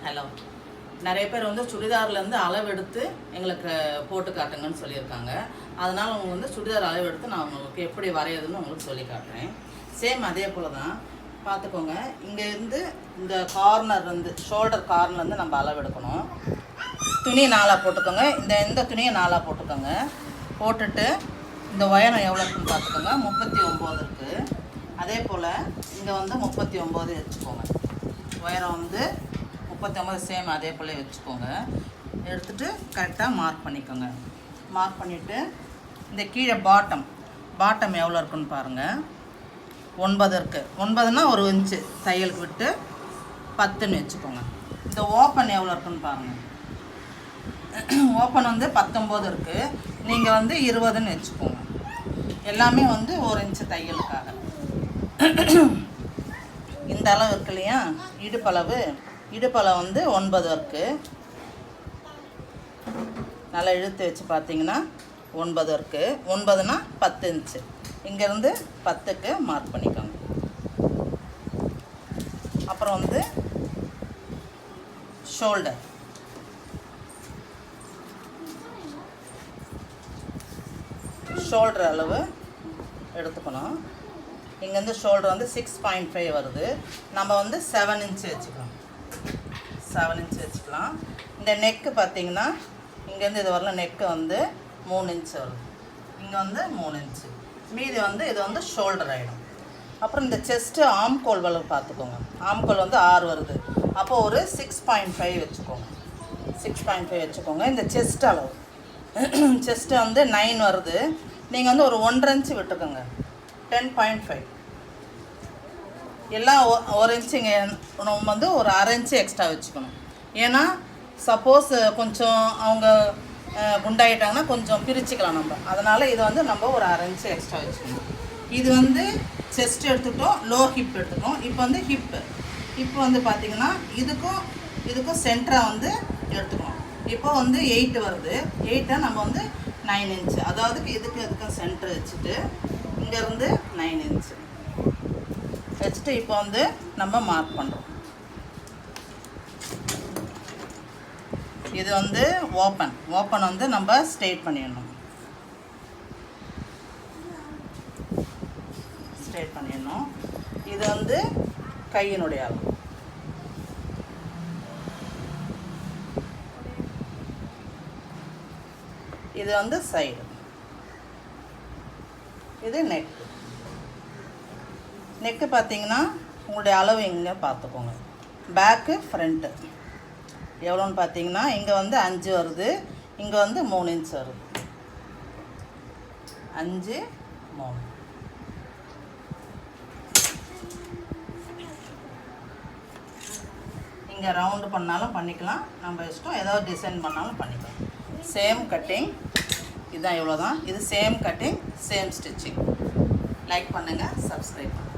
Hello. நிறைய பேர் வந்து சுடிதார்லேருந்து அளவெடுத்து எங்களுக்கு போட்டு காட்டுங்கன்னு சொல்லியிருக்காங்க. அதனால் அவங்க வந்து சுடிதார் அளவெடுத்து நான் உங்களுக்கு எப்படி வரையுதுன்னு உங்களுக்கு சொல்லி காட்டுறேன். சேம் அதே போல் தான் பார்த்துக்கோங்க. இங்கேருந்து இந்த கார்னர்லேருந்து ஷோல்டர் கார்னர்லேருந்து நம்ம அளவெடுக்கணும். துணி 4 போட்டுக்கோங்க. இந்த துணியை 4 போட்டுக்கோங்க. போட்டுட்டு இந்த உயரம் எவ்வளோ இருக்குன்னு பார்த்துக்கோங்க. 39 இருக்குது. அதே போல் இங்கே வந்து 39 வச்சுக்கோங்க. உயரம் வந்து 39 சேம் அதே போல் வச்சுக்கோங்க. எடுத்துகிட்டு கரெக்டாக மார்க் பண்ணிக்கோங்க. மார்க் பண்ணிவிட்டு இந்த கீழே பாட்டம் எவ்வளோ இருக்குன்னு பாருங்கள். 9 இருக்குது. 9னா 1 இன்ச்சு தையலுக்கு விட்டு 10ன்னு வச்சுக்கோங்க. இந்த ஓப்பன் எவ்வளோ இருக்குன்னு பாருங்கள். ஓப்பன் வந்து 19 இருக்குது. நீங்கள் வந்து 20ன்னு வச்சுக்கோங்க. எல்லாமே வந்து 1 இன்ச்சு தையலுக்காக. இந்த அளவு இருக்கு இல்லையா, இடுப்பளவு வந்து 9 இருக்குது. நல்லா இழுத்து வச்சு பார்த்தீங்கன்னா 9 இருக்குது. 9னா 10 இன்ச்சு. இங்கேருந்து 10க்கு மார்க் பண்ணிக்கோங்க. அப்புறம் வந்து ஷோல்டர் அளவு எடுத்துக்கணும். இங்கேருந்து ஷோல்டர் வந்து 6.5 வருது. நம்ம வந்து 7 இன்ச்சு வச்சுக்கலாம். 7 இன்ச்சு வச்சுக்கலாம். இந்த நெக்கு பார்த்தீங்கன்னா இங்கேருந்து இது வரல, நெக்கு வந்து 3 இன்ச்சு வருது. இங்கே வந்து 3 இன்ச்சு. மீதி வந்து இது வந்து ஷோல்டர் ஆகிடும். அப்புறம் இந்த செஸ்ட்டு ஆம்கோல் அளவு பார்த்துக்கோங்க. ஆம்கோல் வந்து 6 வருது. அப்போது ஒரு 6.5 வச்சுக்கோங்க. 6.5 வச்சுக்கோங்க. இந்த செஸ்ட் அளவு செஸ்ட்டு வந்து 9 வருது. நீங்கள் வந்து ஒரு 1.5 இன்ச்சு விட்டுக்கோங்க. 10.5. எல்லாம் 1 இன்ச்சுங்க. நம்ம வந்து ஒரு 1/2 இன்ச்சு எக்ஸ்ட்ரா வச்சுக்கணும். ஏன்னா சப்போஸ் கொஞ்சம் அவங்க குண்டாயிட்டாங்கன்னா கொஞ்சம் பிரிச்சுக்கலாம் நம்ம. அதனால் இது வந்து நம்ம ஒரு 1/2 இன்ச்சு எக்ஸ்ட்ரா வச்சுக்கணும். இது வந்து செஸ்ட் எடுத்துக்கிட்டோம், லோ ஹிப் எடுத்துக்கிட்டோம். இப்போ வந்து ஹிப்பு வந்து பார்த்திங்கன்னா இதுக்கும் சென்டராக வந்து எடுத்துக்கணும். இப்போ வந்து 8 வருது. 8 நம்ம வந்து 9 இன்ச்சு, அதாவது இதுக்கும் சென்டர் வச்சுட்டு இங்கேருந்து 9 இன்ச்சு வச்சுட்டு இப்போ வந்து நம்ம மார்க் பண்ணுறோம். இது வந்து ஓப்பன் வந்து நம்ம ஸ்ட்ரெயிட் பண்ணிடணும். இது வந்து கையினுடைய அளவு. இது வந்து சைடு. இது நெக்கு பார்த்தீங்கன்னா உங்களுடைய அளவு இங்கே பார்த்துக்கோங்க. பேக்கு ஃப்ரண்ட்டு எவ்வளோன்னு பார்த்தீங்கன்னா இங்கே வந்து 5 வருது. இங்கே வந்து 3 இன்ச் வருது. 5, 3. இங்கே ரவுண்டு பண்ணாலும் பண்ணிக்கலாம், நம்ம இஷ்டம். ஏதாவது டிசைன் பண்ணாலும் பண்ணிக்கலாம். Same cutting. இதுதான் இவ்வளோ தான். இது same cutting, same stitching. Like பண்ணுங்கள், சப்ஸ்கிரைப் பண்ணுங்கள்.